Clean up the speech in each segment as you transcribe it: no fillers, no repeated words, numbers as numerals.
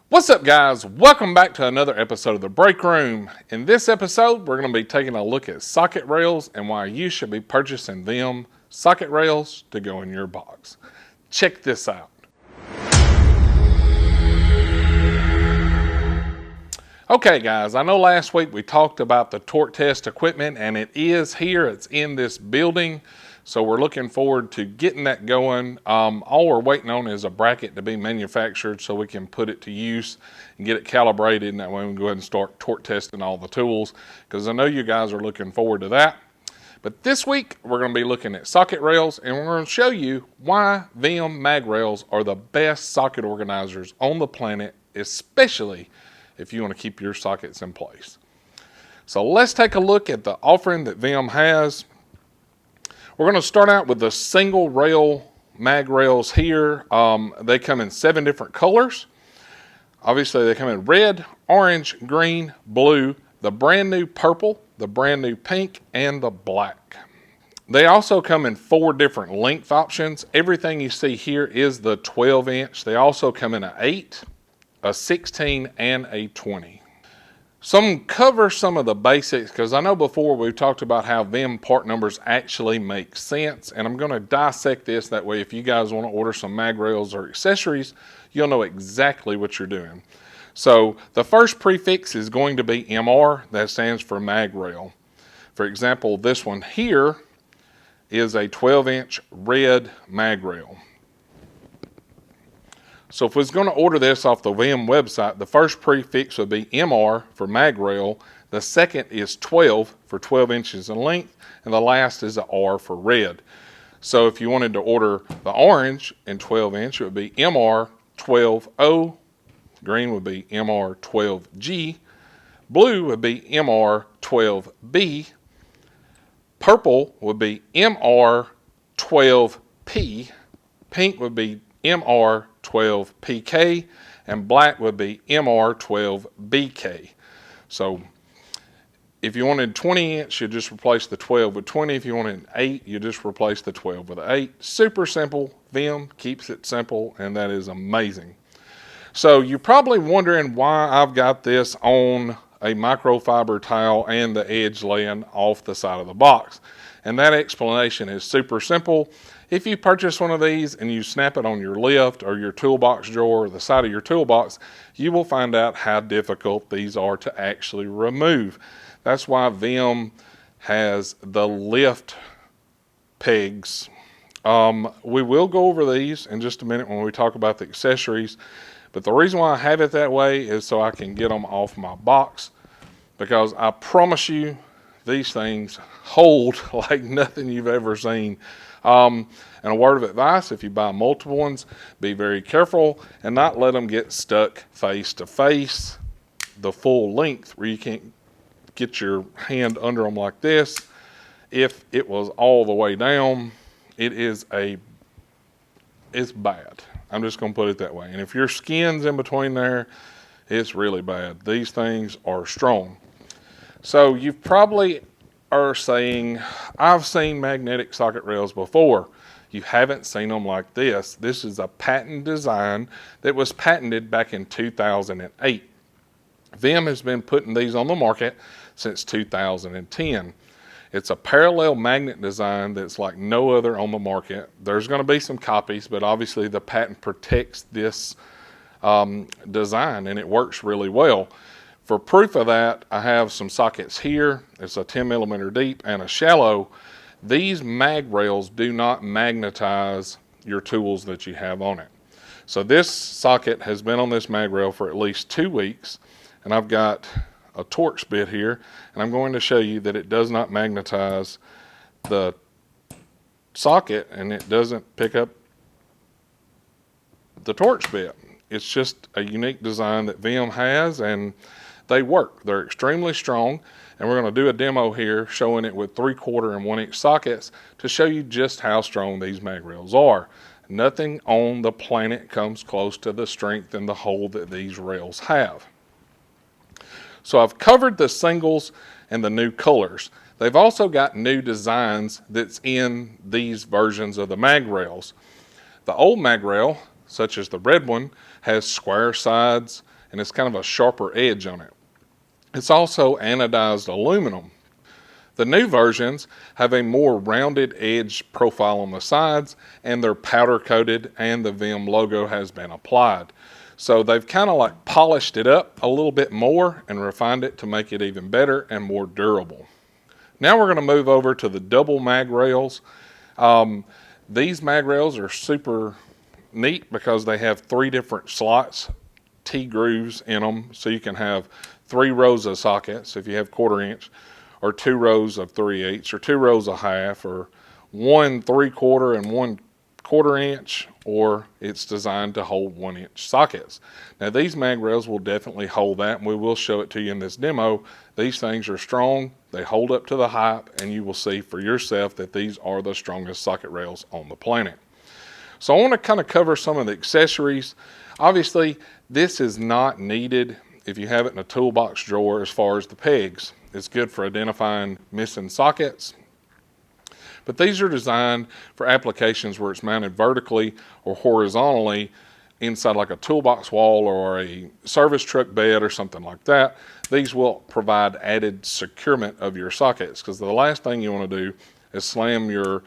What's up, guys? Welcome back to another episode of The Break Room. In this episode, we're going to be taking a look at socket rails and why you should be purchasing them socket rails to go in your box. Check this out. Okay, guys, I know last week we talked about the torque test equipment, and it is here. It's in this building. So we're looking forward to getting that going. All we're waiting on is a bracket to be manufactured so we can put it to use and get it calibrated, and that way we can go ahead and start torque testing all the tools, because I know you guys are looking forward to that. But this week we're going to be looking at socket rails, and we're going to show you why them mag rails are the best socket organizers on the planet, especially if you want to keep your sockets in place. So let's take a look at the offering that Vim has. We're going to start out with the single rail mag rails here. They come in 7 different colors. Obviously they come in red, orange, green, blue, the brand new purple, the brand new pink, and the black. They also come in 4 different length options. Everything you see here is the 12-inch. They also come in an 8, a 16, and a 20. So cover some of the basics, because I know before we've talked about how Vim part numbers actually make sense, and I'm going to dissect this. That way if you guys want to order some mag rails or accessories, you'll know exactly what you're doing. So the first prefix is going to be MR. That stands for mag rail. For example, this one here is a 12-inch red mag rail. So if we was going to order this off the Vim website, the first prefix would be MR for mag rail, the second is 12 for 12 inches in length, and the last is a R for red. So if you wanted to order the orange in 12 inch, it would be MR 12O, green would be MR 12G, blue would be MR 12B, purple would be MR 12P, pink would be MR 12PK, and black would be MR 12BK. So if you wanted 20 inch, you just replace the 12 with 20. If you wanted 8, you just replace the 12 with 8. Super simple. Vim keeps it simple, and that is amazing. So you're probably wondering why I've got this on a microfiber tile and the edge laying off the side of the box. And that explanation is super simple. If you purchase one of these and you snap it on your lift or your toolbox drawer or the side of your toolbox, you will find out how difficult these are to actually remove. That's why Vim has the lift pegs. We will go over these in just a minute when we talk about the accessories, but the reason why I have it that way is so I can get them off my box, because I promise you these things hold like nothing you've ever seen. And a word of advice, if you buy multiple ones, be very careful and not let them get stuck face to face the full length where you can't get your hand under them like this. If it was all the way down, it's bad. I'm just going to put it that way. And if your skin's in between there, it's really bad. These things are strong. So you probably are saying, I've seen magnetic socket rails before. You haven't seen them like this. This is a patent design that was patented back in 2008. Vim has been putting these on the market since 2010. It's a parallel magnet design that's like no other on the market. There's going to be some copies, but obviously the patent protects this design, and it works really well. For proof of that, I have some sockets here. It's a 10 millimeter deep and a shallow. These mag rails do not magnetize your tools that you have on it. So this socket has been on this mag rail for at least 2 weeks, and I've got a Torx bit here, and I'm going to show you that it does not magnetize the socket, and it doesn't pick up the Torx bit. It's just a unique design that Vim has, and they work. They're extremely strong, and we're going to do a demo here showing it with 3/4 and 1 inch sockets to show you just how strong these mag rails are. Nothing on the planet comes close to the strength and the hold that these rails have. So I've covered the singles and the new colors. They've also got new designs that's in these versions of the mag rails. The old mag rail, such as the red one, has square sides and it's kind of a sharper edge on it. It's also anodized aluminum. The new versions have a more rounded edge profile on the sides, and they're powder coated, and the Vim logo has been applied. So they've kind of like polished it up a little bit more and refined it to make it even better and more durable. Now we're going to move over to the double mag rails. These mag rails are super neat because they have 3 different slots, T-grooves in them, so you can have 3 rows of sockets if you have 1/4 inch, or 2 rows of 3/8, or 2 rows of half, or 1 3/4 and 1 1/4 inch, or it's designed to hold 1 inch sockets. Now these mag rails will definitely hold that, and we will show it to you in this demo. These things are strong, they hold up to the hype, and you will see for yourself that these are the strongest socket rails on the planet. So I want to kind of cover some of the accessories. Obviously, this is not needed if you have it in a toolbox drawer as far as the pegs. It's good for identifying missing sockets. But these are designed for applications where it's mounted vertically or horizontally inside like a toolbox wall or a service truck bed or something like that. These will provide added securement of your sockets, because the last thing you want to do is slam your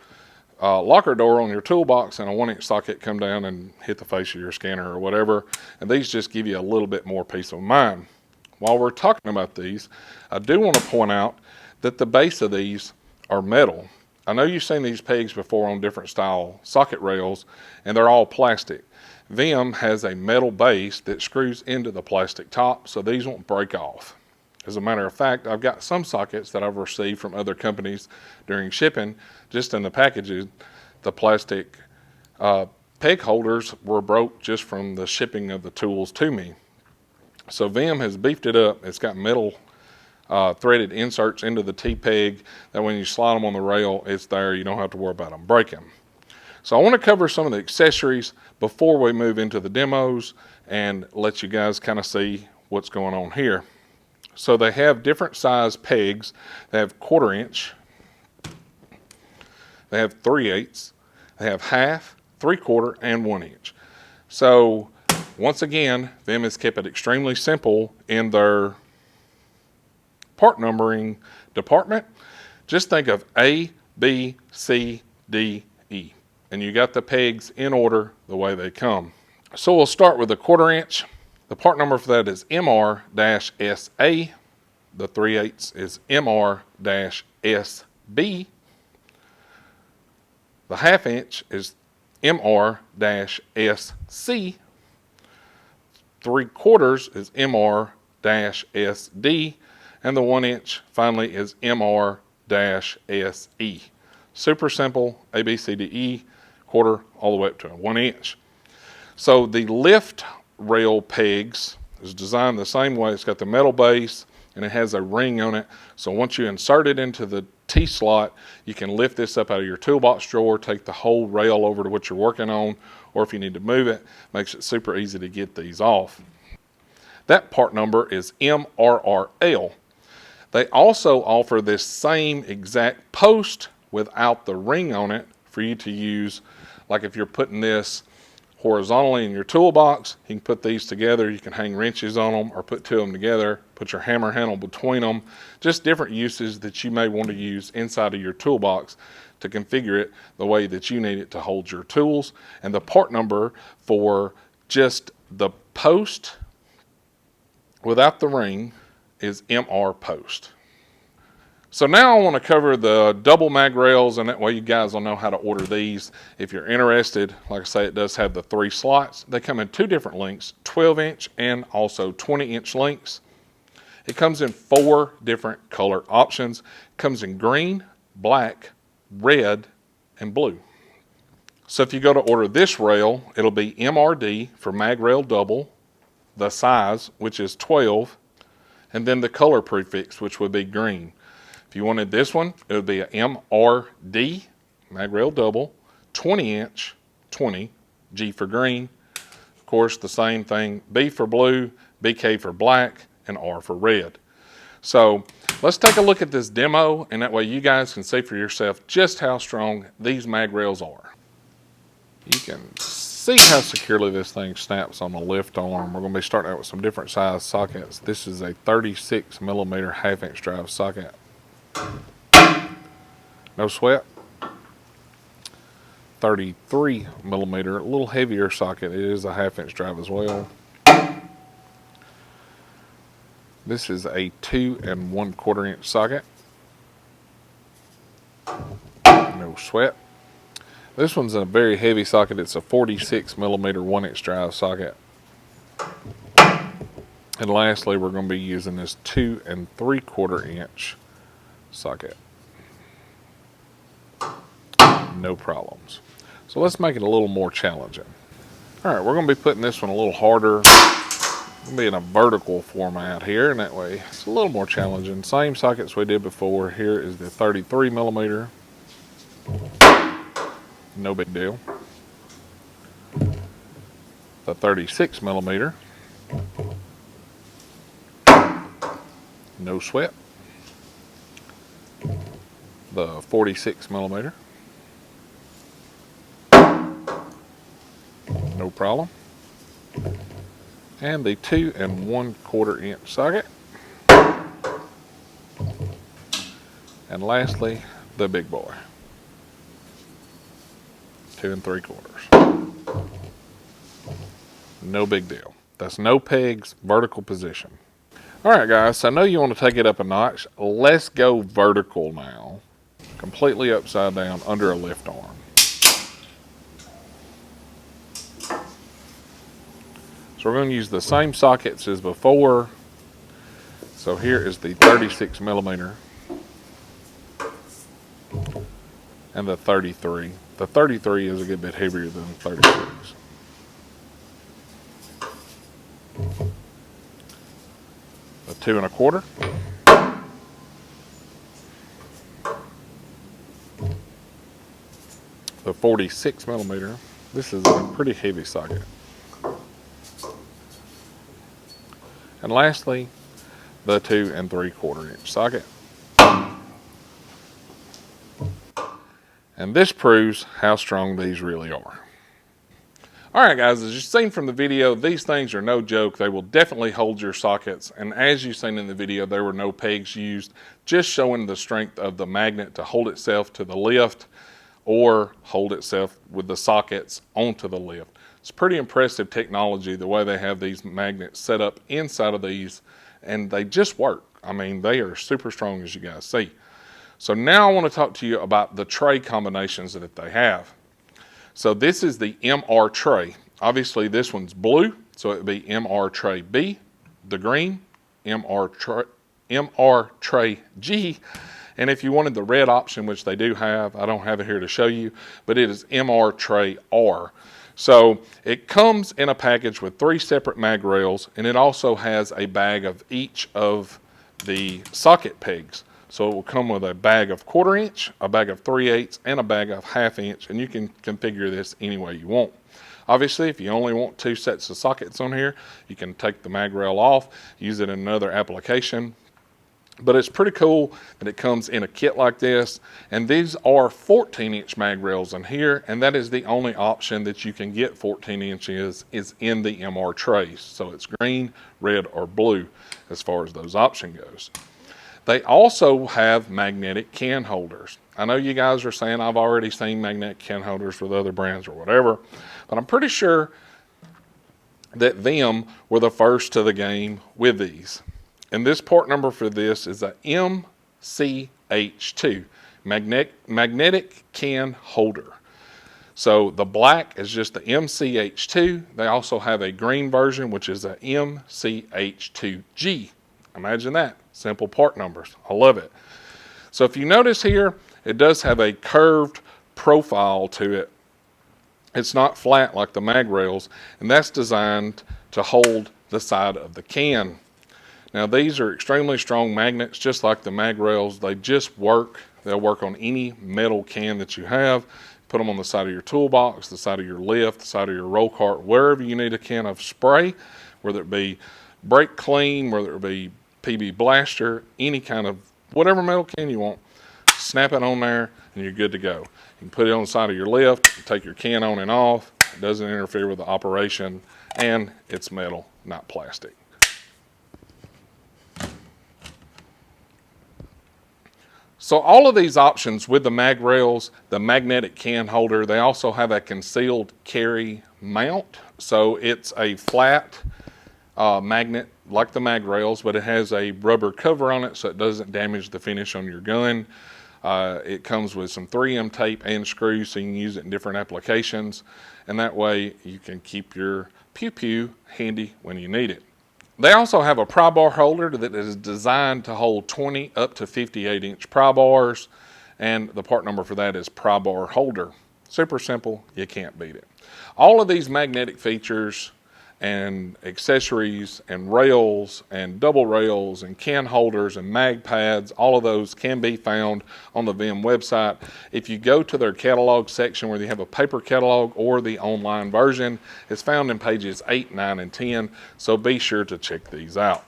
locker door on your toolbox and a 1 inch socket come down and hit the face of your scanner or whatever. And these just give you a little bit more peace of mind. While we're talking about these, I do want to point out that the base of these are metal. I know you've seen these pegs before on different style socket rails, and they're all plastic. Vim has a metal base that screws into the plastic top, so these won't break off. As a matter of fact, I've got some sockets that I've received from other companies during shipping. Just in the packages, the plastic peg holders were broke just from the shipping of the tools to me. So Vim has beefed it up. It's got metal threaded inserts into the T-peg that when you slide them on the rail, it's there. You don't have to worry about them breaking. So I want to cover some of the accessories before we move into the demos and let you guys kind of see what's going on here. So they have different size pegs. They have 1/4 inch, they have 3/8, they have half, 3/4, and 1 inch. So once again, Vim has kept it extremely simple in their part numbering department. Just think of A, B, C, D, E. And you got the pegs in order the way they come. So we'll start with the 1/4 inch. The part number for that is MR-SA. The 3/8 is MR-SB. The half inch is MR-SC. 3/4 is MR-SD. And the 1 inch finally is MR-SE. Super simple, A, B, C, D, E, 1/4 all the way up to 1 inch. So the lift rail pegs is designed the same way. It's got the metal base and it has a ring on it. So once you insert it into the T slot, you can lift this up out of your toolbox drawer, take the whole rail over to what you're working on, or if you need to move it, makes it super easy to get these off. That part number is MRRL. They also offer this same exact post without the ring on it for you to use. Like if you're putting this horizontally in your toolbox, you can put these together. You can hang wrenches on them or put 2 of them together, put your hammer handle between them. Just different uses that you may want to use inside of your toolbox to configure it the way that you need it to hold your tools. And the part number for just the post without the ring is MR post. So now I want to cover the double mag rails, and that way you guys will know how to order these. If you're interested, like I say, it does have the 3 slots. They come in 2 different lengths, 12 inch and also 20 inch lengths. It comes in 4 different color options. It comes in green, black, red, and blue. So if you go to order this rail, it'll be MRD for Magrail double, the size, which is 12, and then the color prefix, which would be green. If you wanted this one, it would be a MRD, Magrail double, 20 inch, 20, G for green. Of course, the same thing, B for blue, BK for black, and R for red. So let's take a look at this demo, and that way you guys can see for yourself just how strong these mag rails are. You can see how securely this thing snaps on the lift arm, we're going to be starting out with some different size sockets. This is a 36 millimeter 1/2 drive socket. No sweat. 33 millimeter, a little heavier socket. It is a 1/2 drive as well. This is a 2 1/4 socket. No sweat. This one's a very heavy socket. It's a 46 millimeter 1" drive socket. And lastly, we're going to be using this 2 3/4 socket. No problems. So let's make it a little more challenging. All right, we're going to be putting this one a little harder. It'll be in a vertical format here, and that way it's a little more challenging. Same sockets we did before. Here is the 33 millimeter. No big deal. The 36 millimeter. No sweat. The 46 millimeter. No problem. And the 2 1/4 socket. And lastly, the big boy. 2 3/4. No big deal. That's no pegs, vertical position. All right, guys, so I know you want to take it up a notch. Let's go vertical now. Completely upside down under a lift arm. So we're going to use the same sockets as before. So here is the 36 millimeter and the 33. The 33 is a good bit heavier than the 36. The 2 1/4. The 46 millimeter. This is a pretty heavy socket. And lastly, the 2 3/4 socket. And this proves how strong these really are. All right, guys, as you've seen from the video, these things are no joke. They will definitely hold your sockets. And as you've seen in the video, there were no pegs used, just showing the strength of the magnet to hold itself to the lift or hold itself with the sockets onto the lift. It's pretty impressive technology, the way they have these magnets set up inside of these, and they just work. I mean, they are super strong, as you guys see. So now I want to talk to you about the tray combinations that they have. So this is the MR tray. Obviously this one's blue, so it would be MR tray B. The green, MR tray G. And if you wanted the red option, which they do have, I don't have it here to show you, but it is MR tray R. So it comes in a package with 3 separate Magrails, and it also has a bag of each of the socket pegs. So it will come with a bag of 1/4 inch, a bag of 3/8, and a bag of 1/2 inch, and you can configure this any way you want. Obviously, if you only want 2 sets of sockets on here, you can take the Magrail off, use it in another application. But it's pretty cool that it comes in a kit like this. And these are 14-inch Magrails in here, and that is the only option that you can get 14 inches is in the MR trays. So it's green, red, or blue as far as those option goes. They also have magnetic can holders. I know you guys are saying I've already seen magnetic can holders with other brands or whatever, but I'm pretty sure that them were the first to the game with these. And this part number for this is a MCH2, magnetic can holder. So the black is just the MCH2. They also have a green version, which is a MCH2G. Imagine that, simple part numbers. I love it. So if you notice here, it does have a curved profile to it. It's not flat like the Magrails, and that's designed to hold the side of the can. Now these are extremely strong magnets, just like the Magrails. They just work. They'll work on any metal can that you have. Put them on the side of your toolbox, the side of your lift, the side of your roll cart, wherever you need a can of spray, whether it be brake clean, whether it be PB blaster, any kind of whatever metal can you want. Snap it on there and you're good to go. You can put it on the side of your lift, take your can on and off, it doesn't interfere with the operation, and it's metal, not plastic. So all of these options with the Magrails, the magnetic can holder, they also have a concealed carry mount. So it's a flat magnet like the Magrails, but it has a rubber cover on it so it doesn't damage the finish on your gun. It comes with some 3M tape and screws so you can use it in different applications, and that way you can keep your pew-pew handy when you need it. They also have a pry bar holder that is designed to hold 20 up to 58-inch pry bars, and the part number for that is pry bar holder. Super simple, you can't beat it. All of these magnetic features and accessories and rails and double rails and can holders and mag pads, all of those can be found on the Vim website. If you go to their catalog section where they have a paper catalog or the online version, it's found in pages 8, 9, and 10, so be sure to check these out.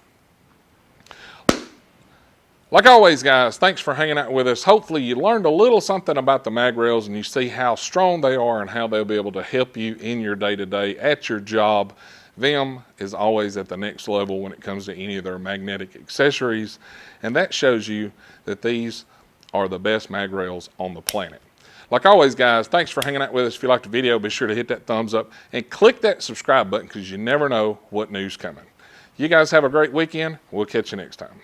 Like always, guys, thanks for hanging out with us. Hopefully you learned a little something about the Magrails and you see how strong they are and how they'll be able to help you in your day-to-day at your job. Vim is always at the next level when it comes to any of their magnetic accessories, and that shows you that these are the best Magrails on the planet. Like always, guys, thanks for hanging out with us. If you liked the video, be sure to hit that thumbs up and click that subscribe button because you never know what news coming. You guys have a great weekend. We'll catch you next time.